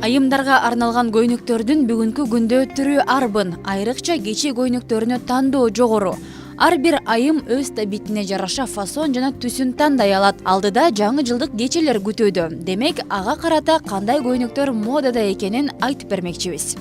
Айымдарга арналган көйнөктөрдүн бүгүнкү күндө түрү арбын, айрыкча кече көйнөктөрүнө тандоо жогору. Ар бир айым өз табитине жараша фасон жана түсүн тандай алат. Алдыда жаңы жылдык кечелер күтүүдө. Демек, ага карата кандай көйнөктөр модада экенин айтып бермекчибиз.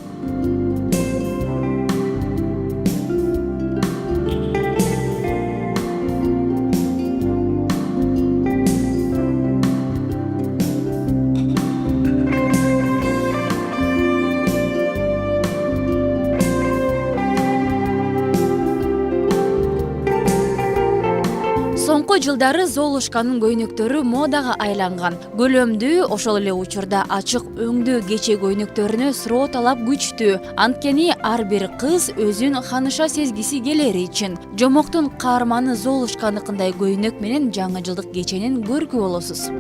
Соңку жылдары Золушканын көйнөктөрү модага айланган. Көлөмдүү, ошол эле учурда ачык өңдүү кече көйнөктөрүнө суроо талап күчтүү. Анткени ар бир кыз өзүн ханыша сезгиси келери үчүн. Жомоктун каарманы Золушканыкындай көйнөк менен жаңы жылдык кеченин көргү болосуз.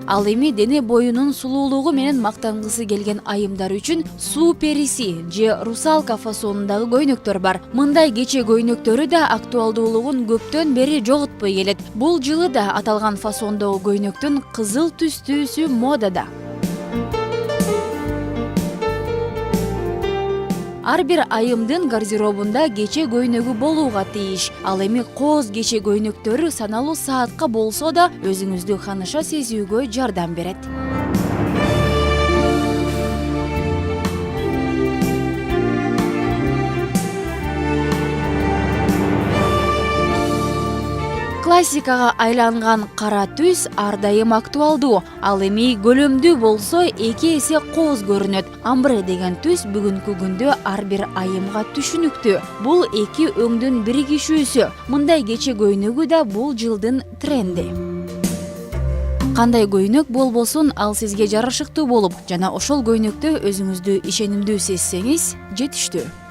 Ал эми дене боюнун сулуулугу менен мактангысы келген айымдар үчүн суу периси же русалка фасонундагы көйнөктөр бар. Мындай кече көйнөктөрү да актуалдуулугун көптөн бери жоготпой келет. Бул жылы да аталган фасондогу көйнөктүн кызыл түстүүсү модада. Ар бир айымдын гардеробунда кече көйнөгү болууга тийиш. Ал эми кооз кече көйнөктөрү саналуу саатка болсо да өзүңүздү ханыша сезүүгө жардам берет. Классикага айланган кара түс ар дайым актуалдуу. Ал эми көлөмдүү болсо 2 эсе кооз көрүнөт. Амбре деген түс бүгүнкү күндө ар бир айымга түшүнүктүү. Бул эки өңдүн биригишүүсү. Мындай кече көйнөгү да бул жылдын тренди. Кандай көйнөк болбосун, ал сизге жарашыктуу болуп, жана ошол көйнөктө өзүңүздү ишенимдүү сезсеңиз жетиштүү.